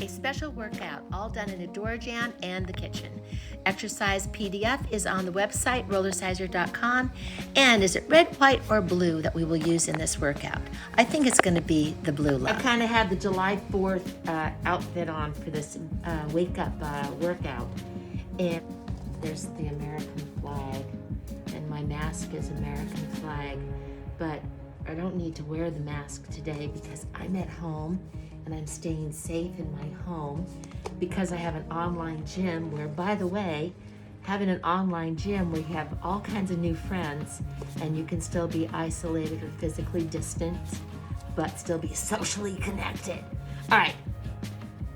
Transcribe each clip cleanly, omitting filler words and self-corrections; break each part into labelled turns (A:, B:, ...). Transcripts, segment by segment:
A: a special workout all done in a door jamb and the kitchen. Exercise PDF is on the website RollerSizeR.com. And is it red, white, or blue that we will use in this workout? I think it's going to be the blue line. I kind of have the July 4th outfit on for this wake up workout. And there's the American flag, and my mask is American flag, but I don't need to wear the mask today because I'm at home and I'm staying safe in my home because I have an online gym where, by the way, having an online gym where you have all kinds of new friends and you can still be isolated or physically distant, but still be socially connected. All right,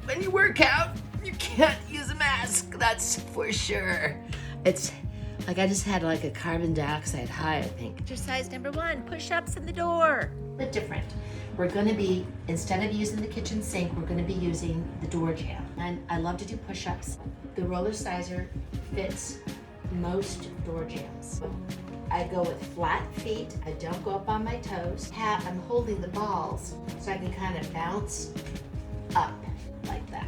A: when you work out, you can't use a mask, that's for sure. It's like I just had like a carbon dioxide high, I think. Exercise number 1, push-ups in the door. A bit different. We're gonna be, instead of using the kitchen sink, we're gonna be using the door jamb. And I love to do push-ups. The RollerSizeR fits most door jambs. I go with flat feet. I don't go up on my toes. I'm holding the balls so I can kind of bounce up like that.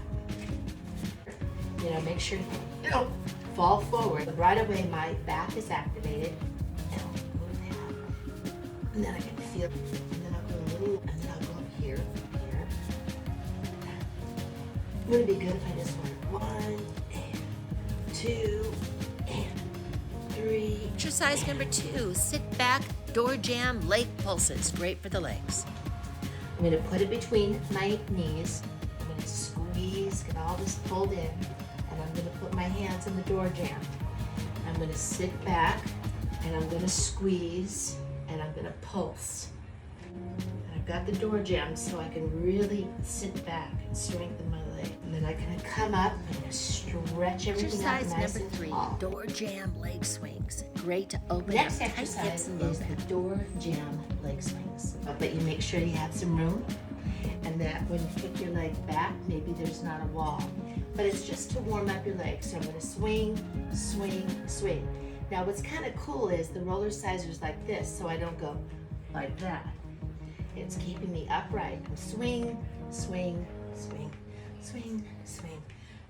A: You know, make sure you don't fall forward. Right away, my back is activated. And I'll move that. And then I can feel, and then I'll go a little, and then I'll go up here, here. Would it be good if I just went 1 and 2 and 3? Exercise number 2, sit back, door jamb, leg pulses. Great for the legs. I'm gonna put it between my knees. I'm gonna squeeze, get all this pulled in. And I'm going to put my hands in the door jamb. I'm going to sit back and I'm going to squeeze and I'm going to pulse. And I've got the door jamb so I can really sit back and strengthen my leg. And then I'm going to come up and stretch everything out nice and tall. Door jamb leg swings. Great to open up tight hips and low back. The door jamb leg swings. But you make sure you have some room and that when you kick your leg back, maybe there's not a wall. But it's just to warm up your legs. So I'm gonna swing, swing, swing. Now what's kind of cool is the RollerSizeR's like this, so I don't go like that. It's keeping me upright. Swing, swing, swing, swing, swing,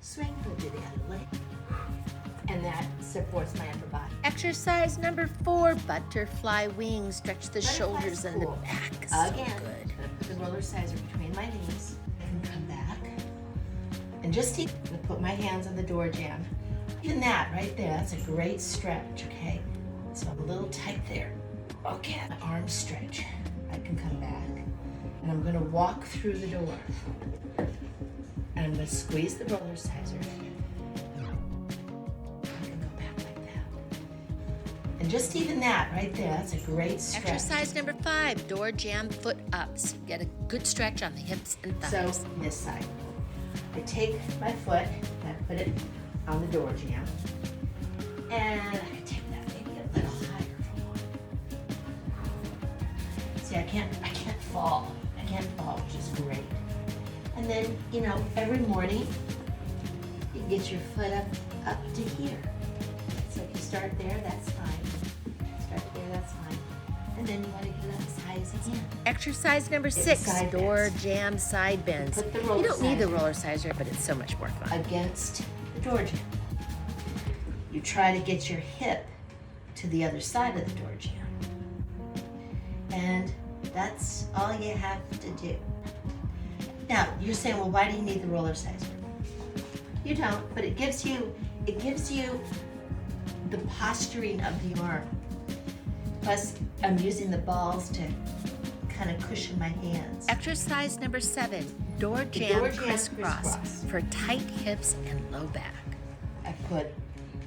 A: swing. We'll do the other leg. And that supports my upper body. Exercise number 4, butterfly wings. Stretch the shoulders and the back.
B: Again,
A: so good.
B: I'm gonna put the RollerSizeR between my knees and come back. And just I'm gonna put my hands on the door jamb. Even that right there, that's a great stretch, okay? So I'm a little tight there. Okay, my arms stretch. I can come back. And I'm gonna walk through the door. And I'm gonna squeeze the RollerSizeR. I can go back like that. And just even that right there, that's a great stretch.
A: Exercise number 5, door jamb foot ups. Get a good stretch on the hips and thighs.
B: So this side. I take my foot and I put it on the door jamb, and I can take that maybe a little higher for more. See, I can't fall. I can't fall, which is great. And then, you know, every morning you get your foot up to here. So if you start there, that's fine. Start there, that's fine. And then you want to get up as high as you can.
A: Exercise number 6, door jamb side bends.
B: Put the
A: You don't need the
B: RollerSizeR
A: RollerSizeR, but it's so much more fun.
B: Against the door jamb. You try to get your hip to the other side of the door jamb. And that's all you have to do. Now, you're saying, well, why do you need the RollerSizeR? You don't, but it gives you the posturing of the arm. Plus, I'm using the balls to kind of cushion my hands. Exercise number 7, door jamb crisscross for tight hips and low back. I put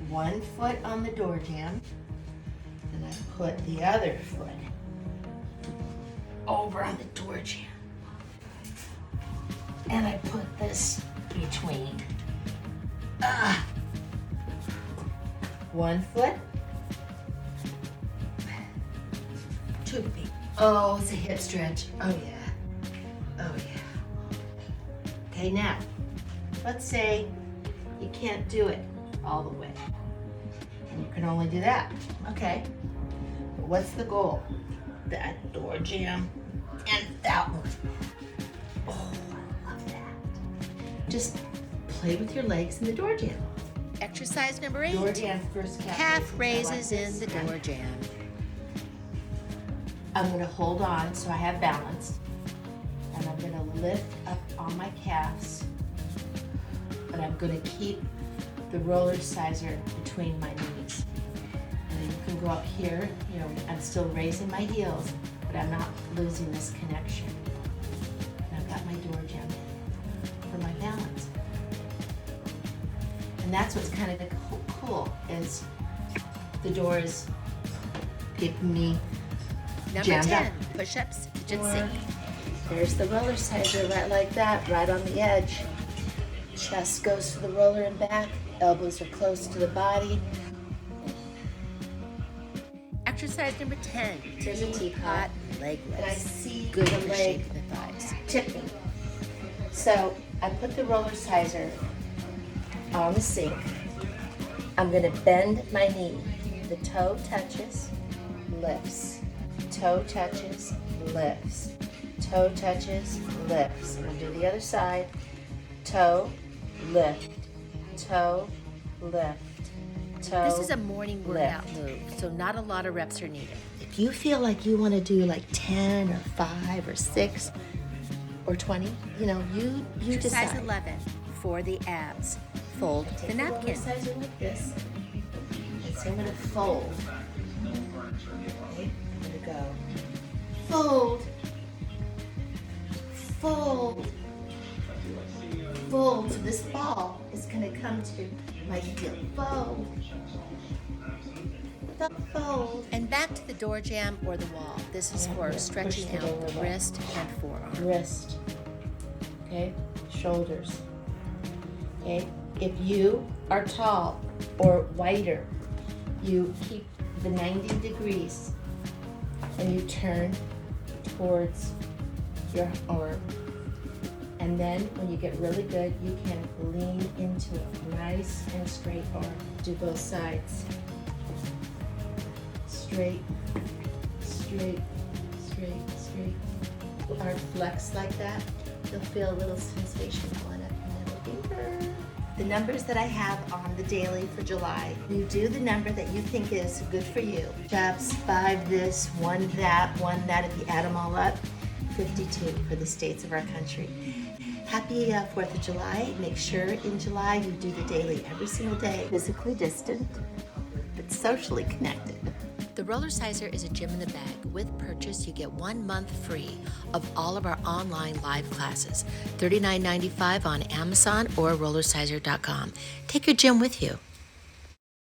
B: one foot on the door jamb, and I put the other foot over on the door jamb. And I put this between. One foot. 2 feet. Oh, it's a hip stretch. Oh yeah. Oh yeah. Okay, now, let's say you can't do it all the way. And you can only do that. Okay. But what's the goal? That door jamb and that one. Oh, I love that. Just play with your legs in the door jamb.
A: Exercise number 8.
B: Door jamb first
A: Calf raises in the door jamb.
B: I'm going to hold on so I have balance. And I'm going to lift up on my calves. But I'm going to keep the RollerSizeR between my knees. And you can go up here, you know, I'm still raising my heels, but I'm not losing this connection. And I've got my door jamb for my balance. And that's what's kind of cool, is the door is keeping me
A: Number
B: jammed
A: 10,
B: up.
A: push-ups, kitchen
B: Or,
A: sink.
B: there's the RollerSizeR right like that, right on the edge. Chest goes to the roller and back, elbows are close to the body.
A: Exercise number 10,
B: There's a teapot,
A: leg
B: and I
A: lifts.
B: see
A: Good
B: the
A: for
B: leg
A: shaping the thighs.
B: tipping. So I put the RollerSizeR on the sink. I'm gonna bend my knee. The toe touches, lifts. Toe touches, lifts. Toe touches, lifts. I'm gonna do the other side. Toe, lift. Toe, lift. Toe,
A: This is a morning workout
B: lift.
A: move, so not a lot of reps are needed.
B: If you feel like you want to do like 10 or 5 or 6 or 20, you know, you
A: Exercise
B: decide.
A: 11, for the abs. Fold the
B: Take
A: napkin.
B: RollerSizeR like this. And so I'm going to fold. Okay, I'm going to go fold, fold, fold. So this ball is going to come to my heel. Fold, fold.
A: And back to the door jamb or the wall. This is
B: Yeah,
A: for
B: push
A: stretching
B: the
A: out
B: door
A: the
B: back.
A: wrist and forearm.
B: Wrist, okay, shoulders, okay. If you are tall or wider, you keep the 90 degrees and you turn towards your arm. And then when you get really good, you can lean into it, nice and straight arm. Do both sides. Straight, straight, straight, straight. Arm flex like that. You'll feel a little sensation going up your middle finger. The numbers that I have on the daily for July, you do the number that you think is good for you. Jobs, 5 this, 1 that, 1 that. If you add them all up, 52 for the states of our country. Happy 4th of July. Make sure in July you do the daily every single day. Physically distant, but socially connected.
A: The RollerSizeR is a gym in the bag. With purchase, you get 1 month free of all of our online live classes. $39.95 on Amazon or RollerSizeR.com. Take your gym with you.